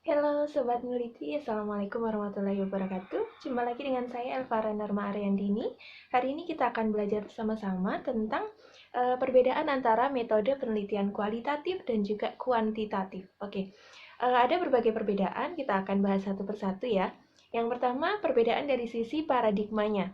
Halo Sobat Nuliti, Assalamualaikum warahmatullahi wabarakatuh. Jumpa lagi dengan saya Elvara Norma Ariandini. Hari ini kita akan belajar bersama-sama tentang perbedaan antara metode penelitian kualitatif dan juga kuantitatif. Oke, ada berbagai perbedaan, kita akan bahas satu persatu ya. Yang pertama, perbedaan dari sisi paradigmanya.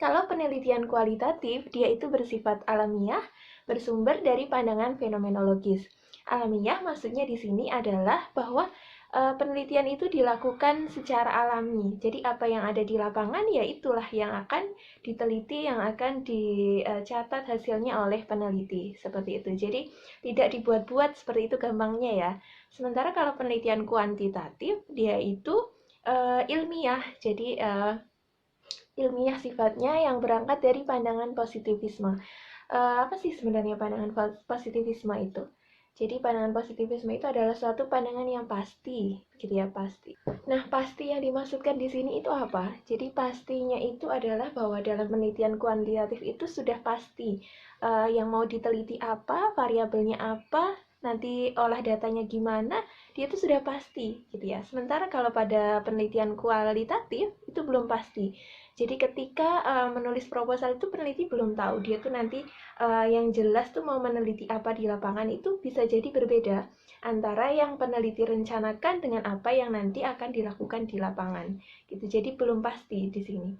Kalau penelitian kualitatif, dia itu bersifat alamiah, bersumber dari pandangan fenomenologis. Alamiah maksudnya di sini adalah bahwa penelitian itu dilakukan secara alami. Jadi apa yang ada di lapangan ya itulah yang akan diteliti, yang akan dicatat hasilnya oleh peneliti. Seperti itu. Jadi tidak dibuat-buat seperti itu gampangnya ya. Sementara kalau penelitian kuantitatif, dia itu ilmiah. Jadi ilmiah sifatnya yang berangkat dari pandangan positivisme. Apa sih sebenarnya pandangan positivisme itu? Jadi pandangan positivisme itu adalah suatu pandangan yang pasti, gitu ya, pasti. Nah, pasti yang dimaksudkan di sini itu apa? Jadi pastinya itu adalah bahwa dalam penelitian kuantitatif itu sudah pasti yang mau diteliti apa, variabelnya apa, nanti olah datanya gimana, dia itu sudah pasti, gitu ya. Sementara kalau pada penelitian kualitatif itu belum pasti. Jadi ketika menulis proposal itu peneliti belum tahu dia tuh nanti yang jelas tuh mau meneliti apa di lapangan itu bisa jadi berbeda antara yang peneliti rencanakan dengan apa yang nanti akan dilakukan di lapangan. Gitu. Jadi belum pasti di sini.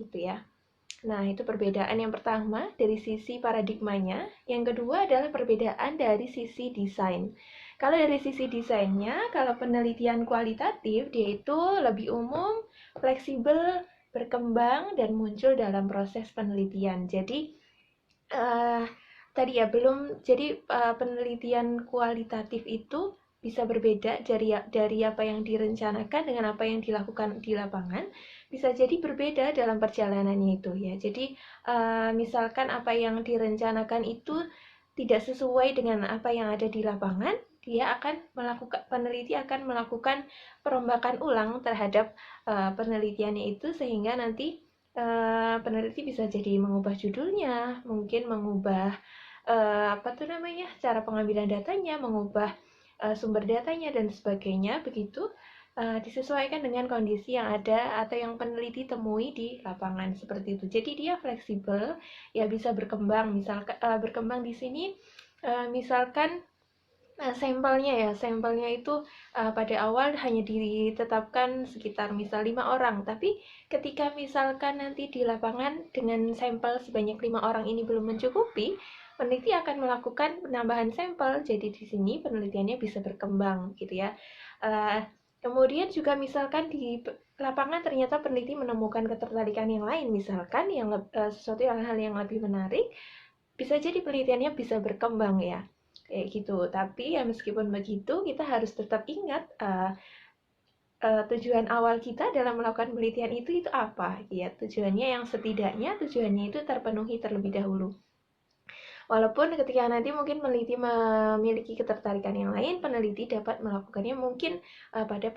Gitu ya. Nah, itu perbedaan yang pertama dari sisi paradigmanya. Yang kedua adalah perbedaan dari sisi desain. Kalau dari sisi desainnya, kalau penelitian kualitatif, dia itu lebih umum, fleksibel, berkembang, dan muncul dalam proses penelitian. Jadi, uh, tadi ya belum, jadi penelitian kualitatif itu bisa berbeda dari apa yang direncanakan dengan apa yang dilakukan di lapangan, bisa jadi berbeda dalam perjalanannya itu ya. Jadi misalkan apa yang direncanakan itu tidak sesuai dengan apa yang ada di lapangan, dia akan melakukan peneliti akan melakukan perombakan ulang terhadap penelitiannya itu sehingga nanti peneliti bisa jadi mengubah judulnya, mungkin mengubah apa tuh namanya cara pengambilan datanya, mengubah sumber datanya dan sebagainya begitu disesuaikan dengan kondisi yang ada atau yang peneliti temui di lapangan seperti itu. Jadi dia fleksibel, ya bisa berkembang. Misalkan berkembang di sini, misalkan sampelnya itu pada awal hanya ditetapkan sekitar misal 5 orang, tapi ketika misalkan nanti di lapangan dengan sampel sebanyak 5 orang ini belum mencukupi, peneliti akan melakukan penambahan sampel. Jadi di sini penelitiannya bisa berkembang gitu ya. Uh, Kemudian juga misalkan di lapangan ternyata peneliti menemukan ketertarikan yang lain, misalkan yang sesuatu hal yang lebih menarik, bisa jadi penelitiannya bisa berkembang ya kayak gitu. Tapi ya meskipun begitu kita harus tetap ingat tujuan awal kita dalam melakukan penelitian itu apa ya, tujuannya yang setidaknya tujuannya itu terpenuhi terlebih dahulu. Walaupun ketika nanti mungkin peneliti memiliki ketertarikan yang lain, peneliti dapat melakukannya mungkin pada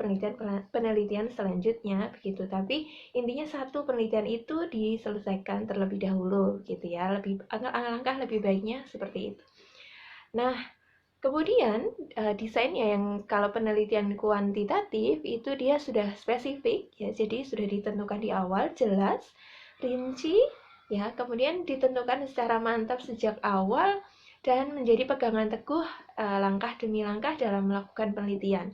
penelitian selanjutnya begitu. Tapi intinya satu penelitian itu diselesaikan terlebih dahulu gitu ya. Alangkah lebih baiknya seperti itu. Nah, kemudian desainnya yang kalau penelitian kuantitatif itu dia sudah spesifik ya, jadi sudah ditentukan di awal, jelas, rinci ya, kemudian ditentukan secara mantap sejak awal dan menjadi pegangan teguh langkah demi langkah dalam melakukan penelitian.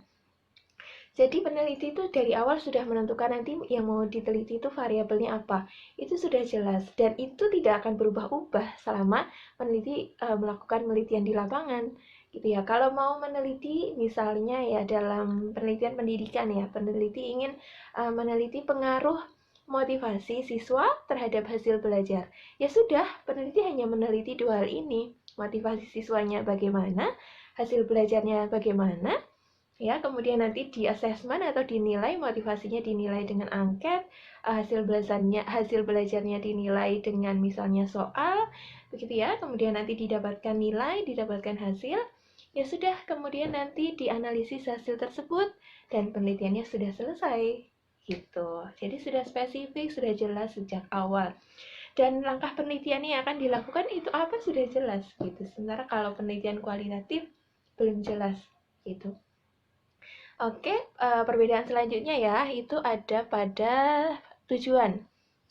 Jadi peneliti itu dari awal sudah menentukan nanti yang mau diteliti itu variabelnya apa. Itu sudah jelas dan itu tidak akan berubah-ubah selama peneliti melakukan penelitian di lapangan. Gitu ya. Kalau mau meneliti misalnya ya dalam penelitian pendidikan ya, peneliti ingin meneliti pengaruh motivasi siswa terhadap hasil belajar. Ya sudah, peneliti hanya meneliti dua hal ini. Motivasi siswanya bagaimana, hasil belajarnya bagaimana, ya kemudian nanti di asesmen atau dinilai, motivasinya dinilai dengan angket, hasil belajarnya dinilai dengan misalnya soal begitu ya, kemudian nanti didapatkan hasil, ya sudah, kemudian nanti dianalisis hasil tersebut dan penelitiannya sudah selesai gitu. Jadi sudah spesifik, sudah jelas sejak awal dan langkah penelitian yang akan dilakukan itu apa sudah jelas gitu. Sementara kalau penelitian kualitatif belum jelas gitu. Oke, perbedaan selanjutnya ya, itu ada pada tujuan.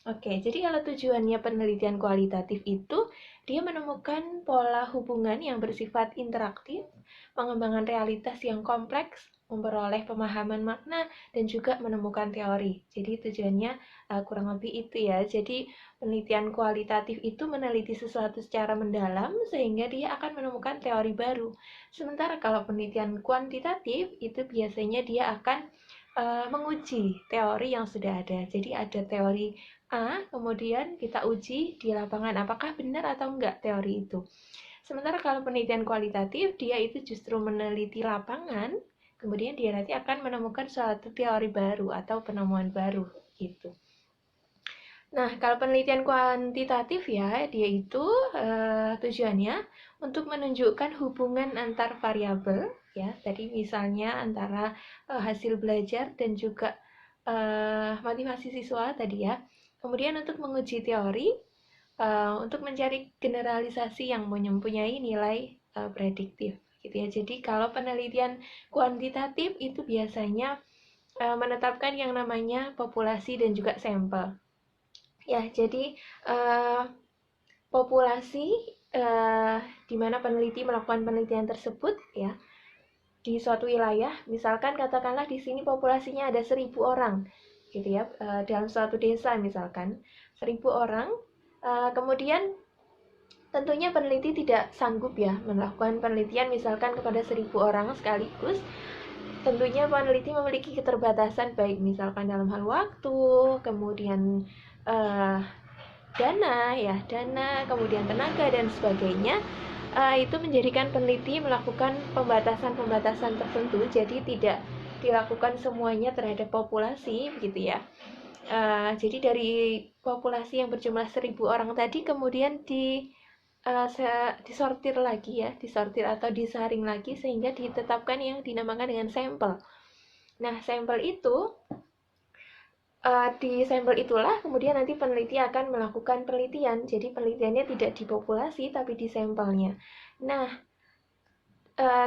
Oke, jadi kalau tujuannya penelitian kualitatif itu, dia menemukan pola hubungan yang bersifat interaktif, mengembangkan realitas yang kompleks, memperoleh pemahaman makna, dan juga menemukan teori. Jadi tujuannya kurang lebih itu ya. Jadi penelitian kualitatif itu meneliti sesuatu secara mendalam, sehingga dia akan menemukan teori baru. Sementara kalau penelitian kuantitatif, itu biasanya dia akan menguji teori yang sudah ada. Jadi ada teori A, kemudian kita uji di lapangan apakah benar atau enggak teori itu. Sementara kalau penelitian kualitatif, dia itu justru meneliti lapangan, kemudian dia nanti akan menemukan suatu teori baru atau penemuan baru gitu. Nah, kalau penelitian kuantitatif ya, dia itu tujuannya untuk menunjukkan hubungan antar variabel, ya. Tadi misalnya antara hasil belajar dan juga motivasi siswa tadi ya. Kemudian untuk menguji teori, untuk mencari generalisasi yang mempunyai nilai prediktif, gitu ya. Jadi kalau penelitian kuantitatif itu biasanya menetapkan yang namanya populasi dan juga sampel. Ya, jadi populasi di mana peneliti melakukan penelitian tersebut ya di suatu wilayah, misalkan katakanlah di sini populasinya ada 1.000 orang, gitu ya, dalam suatu desa misalkan 1.000 orang, kemudian tentunya peneliti tidak sanggup ya melakukan penelitian misalkan kepada 1.000 orang sekaligus. Tentunya peneliti memiliki keterbatasan baik misalkan dalam hal waktu, kemudian uh, dana, kemudian tenaga dan sebagainya. Itu menjadikan peneliti melakukan pembatasan-pembatasan tertentu, jadi tidak dilakukan semuanya terhadap populasi, gitu ya. Jadi dari populasi yang berjumlah 1.000 orang tadi kemudian disortir lagi ya, disortir atau disaring lagi sehingga ditetapkan yang dinamakan dengan sampel. Nah, sampel itu di sampel itulah kemudian nanti peneliti akan melakukan penelitian. Jadi penelitiannya tidak di populasi tapi di sampelnya. Nah,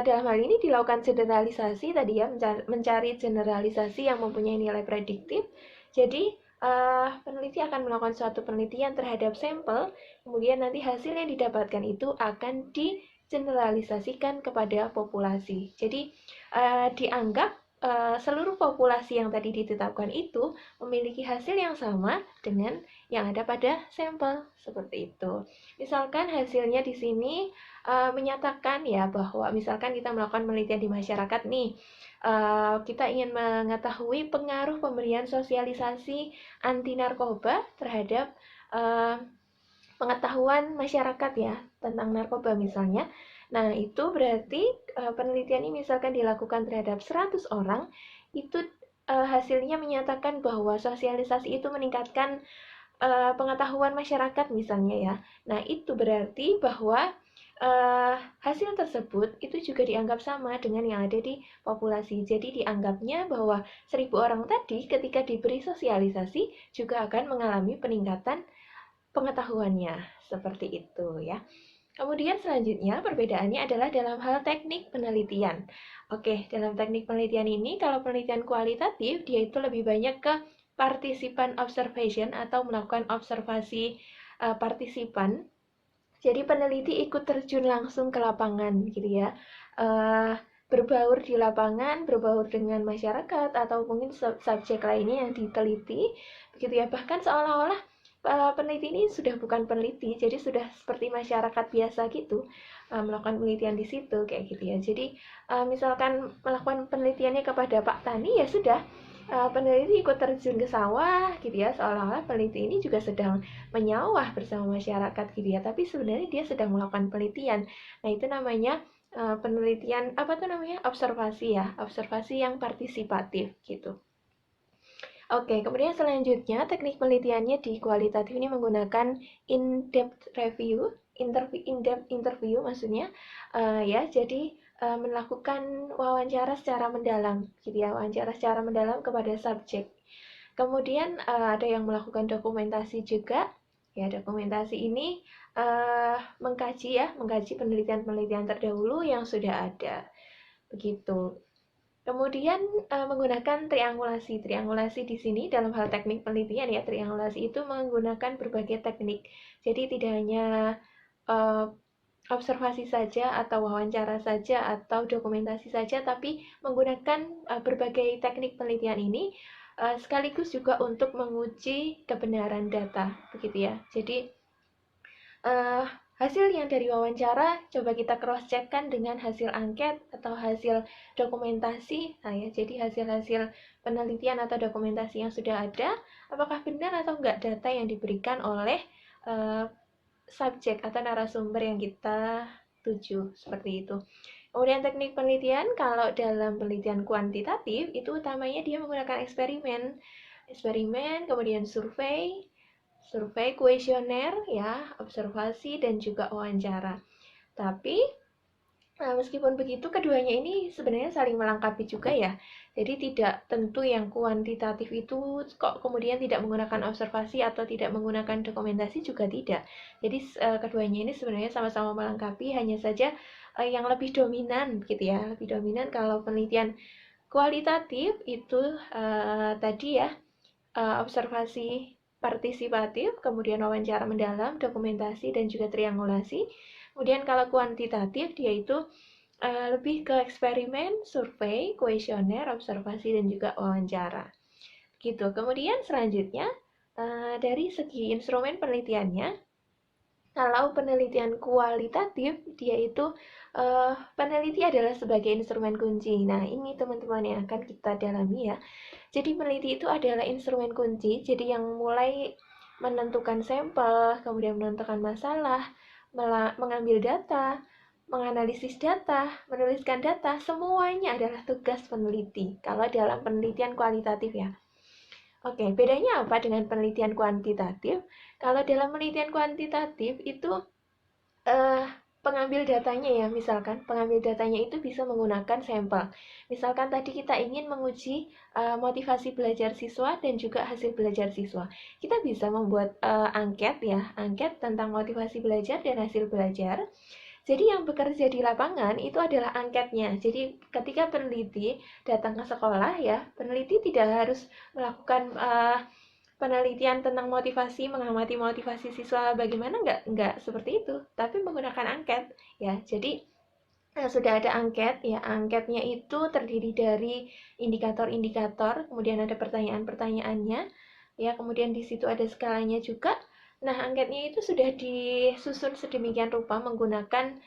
dalam hal ini dilakukan generalisasi tadi ya, mencari generalisasi yang mempunyai nilai prediktif. Jadi peneliti akan melakukan suatu penelitian terhadap sampel, kemudian nanti hasil yang didapatkan itu akan digeneralisasikan kepada populasi. Jadi dianggap seluruh populasi yang tadi ditetapkan itu memiliki hasil yang sama dengan yang ada pada sampel, seperti itu. Misalkan hasilnya di sini menyatakan ya bahwa misalkan kita melakukan penelitian di masyarakat nih, kita ingin mengetahui pengaruh pemberian sosialisasi anti narkoba terhadap pengetahuan masyarakat ya tentang narkoba misalnya. Nah, itu berarti penelitian ini misalkan dilakukan terhadap 100 orang, itu hasilnya menyatakan bahwa sosialisasi itu meningkatkan pengetahuan masyarakat misalnya ya. Nah, itu berarti bahwa hasil tersebut itu juga dianggap sama dengan yang ada di populasi. Jadi dianggapnya bahwa 1.000 orang tadi ketika diberi sosialisasi juga akan mengalami peningkatan pengetahuannya. Seperti itu ya. Kemudian selanjutnya perbedaannya adalah dalam hal teknik penelitian. Oke, dalam teknik penelitian ini kalau penelitian kualitatif dia itu lebih banyak ke partisipan observation atau melakukan observasi partisipan. Jadi peneliti ikut terjun langsung ke lapangan gitu ya. Berbaur di lapangan, berbaur dengan masyarakat atau mungkin subjek lainnya yang diteliti begitu ya. Bahkan seolah-olah peneliti ini sudah bukan peneliti, jadi sudah seperti masyarakat biasa gitu, melakukan penelitian di situ kayak gitu ya. Jadi misalkan melakukan penelitiannya kepada Pak Tani ya sudah, peneliti ikut terjun ke sawah gitu ya, seolah-olah peneliti ini juga sedang menyawah bersama masyarakat gitu ya, tapi sebenarnya dia sedang melakukan penelitian. Nah, itu namanya penelitian apa tuh namanya, observasi ya, observasi yang partisipatif gitu. Oke, kemudian selanjutnya teknik penelitiannya di kualitatif ini menggunakan in-depth review, in-depth interview maksudnya, ya. Jadi melakukan wawancara secara mendalam, gitu ya, wawancara secara mendalam kepada subjek. Kemudian ada yang melakukan dokumentasi juga, ya. Dokumentasi ini mengkaji penelitian-penelitian terdahulu yang sudah ada, begitu. Kemudian menggunakan triangulasi. Triangulasi di sini dalam hal teknik penelitian ya, triangulasi itu menggunakan berbagai teknik. Jadi tidak hanya eh, observasi saja atau wawancara saja atau dokumentasi saja, tapi menggunakan berbagai teknik penelitian ini sekaligus juga untuk menguji kebenaran data, begitu ya. Jadi uh, hasil yang dari wawancara coba kita cross checkkan dengan hasil angket atau hasil dokumentasi. Nah ya, jadi hasil-hasil penelitian atau dokumentasi yang sudah ada, apakah benar atau enggak data yang diberikan oleh uh, subjek atau narasumber yang kita tuju, seperti itu. Kemudian teknik penelitian, kalau dalam penelitian kuantitatif itu utamanya dia menggunakan eksperimen, kemudian survei kuesioner ya, observasi dan juga wawancara. Tapi meskipun begitu keduanya ini sebenarnya saling melengkapi juga ya. Jadi tidak tentu yang kuantitatif itu kok kemudian tidak menggunakan observasi atau tidak menggunakan dokumentasi, juga tidak. Jadi keduanya ini sebenarnya sama-sama melengkapi, hanya saja yang lebih dominan gitu ya. Lebih dominan kalau penelitian kualitatif itu tadi ya, observasi partisipatif, kemudian wawancara mendalam, dokumentasi, dan juga triangulasi. Kemudian kalau kuantitatif, dia itu lebih ke eksperimen, survei, kuesioner, observasi, dan juga wawancara. Gitu. Kemudian selanjutnya, dari segi instrumen penelitiannya, kalau penelitian kualitatif, dia itu peneliti adalah sebagai instrumen kunci. Nah, ini teman-teman yang akan kita dalami ya. Jadi peneliti itu adalah instrumen kunci, jadi yang mulai menentukan sampel, kemudian menentukan masalah, mengambil data, menganalisis data, menuliskan data, semuanya adalah tugas peneliti. Kalau dalam penelitian kualitatif ya. Oke, bedanya apa dengan penelitian kuantitatif? Kalau dalam penelitian kuantitatif itu eh, pengambil datanya ya, misalkan pengambil datanya itu bisa menggunakan sampel. Misalkan tadi kita ingin menguji motivasi belajar siswa dan juga hasil belajar siswa. Kita bisa membuat angket ya, angket tentang motivasi belajar dan hasil belajar. Jadi yang bekerja di lapangan itu adalah angketnya. Jadi ketika peneliti datang ke sekolah ya, peneliti tidak harus melakukan penelitian tentang motivasi, mengamati motivasi siswa bagaimana, enggak seperti itu, tapi menggunakan angket ya. Jadi sudah ada angket ya, angketnya itu terdiri dari indikator-indikator, kemudian ada pertanyaan-pertanyaannya ya, kemudian di situ ada skalanya juga. Nah, angketnya itu sudah disusun sedemikian rupa menggunakan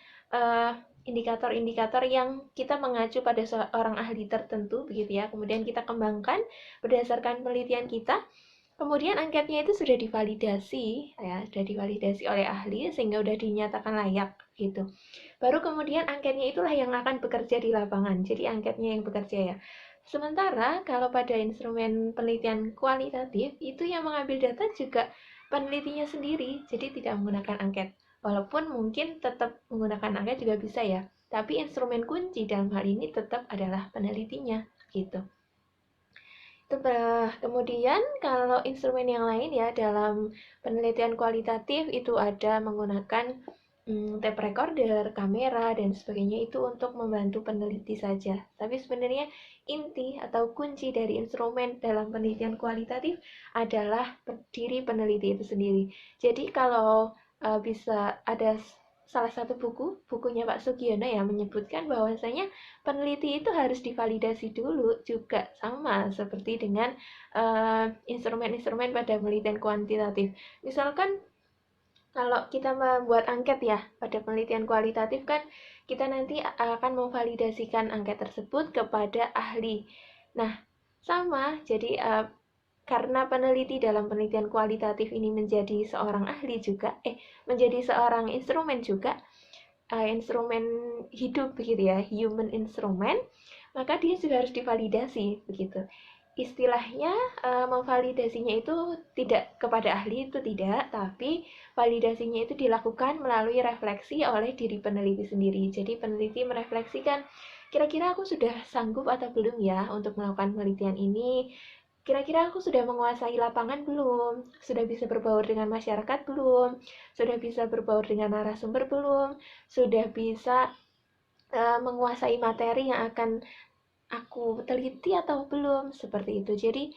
indikator-indikator yang kita mengacu pada seorang ahli tertentu begitu ya, kemudian kita kembangkan berdasarkan penelitian kita. Kemudian angketnya itu sudah divalidasi ya, sudah divalidasi oleh ahli sehingga sudah dinyatakan layak gitu. Baru kemudian angketnya itulah yang akan bekerja di lapangan. Jadi angketnya yang bekerja ya. Sementara kalau pada instrumen penelitian kualitatif itu yang mengambil data juga penelitinya sendiri, jadi tidak menggunakan angket. Walaupun mungkin tetap menggunakan angket juga bisa ya. Tapi instrumen kunci dalam hal ini tetap adalah penelitinya gitu. Kemudian kalau instrumen yang lain ya dalam penelitian kualitatif itu ada menggunakan tape recorder, kamera, dan sebagainya, itu untuk membantu peneliti saja. Tapi sebenarnya inti atau kunci dari instrumen dalam penelitian kualitatif adalah diri peneliti itu sendiri. Jadi kalau bisa ada salah satu bukunya Pak Sugiono yang menyebutkan bahwasanya peneliti itu harus divalidasi dulu, juga sama seperti dengan instrumen-instrumen pada penelitian kuantitatif. Misalkan kalau kita membuat angket ya pada penelitian kualitatif kan kita nanti akan memvalidasikan angket tersebut kepada ahli. Nah, sama, jadi karena peneliti dalam penelitian kualitatif ini menjadi seorang ahli juga, menjadi seorang instrumen juga, instrumen hidup begitu ya, human instrument, maka dia juga harus divalidasi begitu. Istilahnya memvalidasinya itu tidak kepada ahli, itu tidak, tapi validasinya itu dilakukan melalui refleksi oleh diri peneliti sendiri. Jadi peneliti merefleksikan, kira-kira aku sudah sanggup atau belum ya untuk melakukan penelitian ini, kira-kira aku sudah menguasai lapangan belum, sudah bisa berbaur dengan masyarakat belum, sudah bisa berbaur dengan narasumber belum, sudah bisa menguasai materi yang akan aku teliti atau belum, seperti itu. Jadi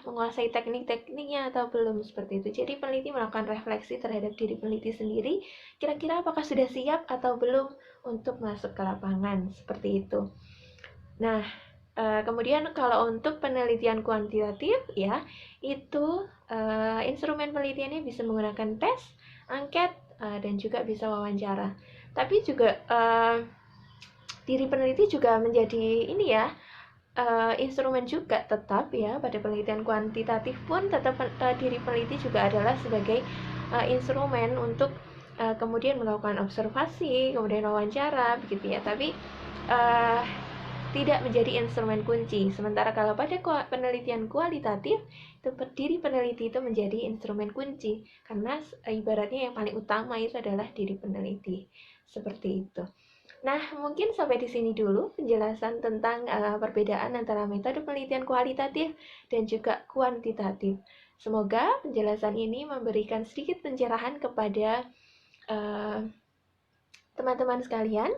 menguasai teknik-tekniknya atau belum, seperti itu. Jadi peneliti melakukan refleksi terhadap diri peneliti sendiri, kira-kira apakah sudah siap atau belum untuk masuk ke lapangan, seperti itu. Nah, kemudian kalau untuk penelitian kuantitatif ya, itu instrumen penelitiannya bisa menggunakan tes, angket, dan juga bisa wawancara. Tapi juga diri peneliti juga menjadi ini ya, instrumen juga tetap ya. Pada penelitian kuantitatif pun tetap diri peneliti juga adalah sebagai instrumen untuk kemudian melakukan observasi, kemudian wawancara begitu ya. Tapi uh, tidak menjadi instrumen kunci. Sementara kalau pada penelitian kualitatif, itu diri peneliti itu menjadi instrumen kunci, karena ibaratnya yang paling utama itu adalah diri peneliti. Seperti itu. Nah, mungkin sampai di sini dulu penjelasan tentang perbedaan antara metode penelitian kualitatif dan juga kuantitatif. Semoga penjelasan ini memberikan sedikit pencerahan kepada teman-teman sekalian.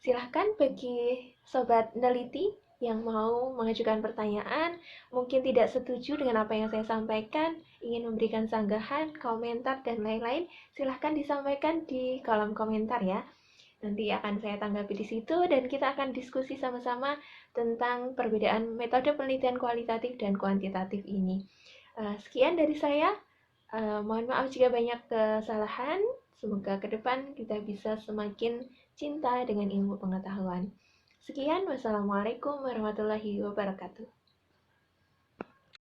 Silahkan bagi sobat neliti yang mau mengajukan pertanyaan, mungkin tidak setuju dengan apa yang saya sampaikan, ingin memberikan sanggahan, komentar, dan lain-lain, silahkan disampaikan di kolom komentar ya. Nanti akan saya tanggapi di situ dan kita akan diskusi sama-sama tentang perbedaan metode penelitian kualitatif dan kuantitatif ini. Sekian dari saya. Mohon maaf jika banyak kesalahan. Semoga ke depan kita bisa semakin cinta dengan ilmu pengetahuan. Sekian, wassalamualaikum warahmatullahi wabarakatuh.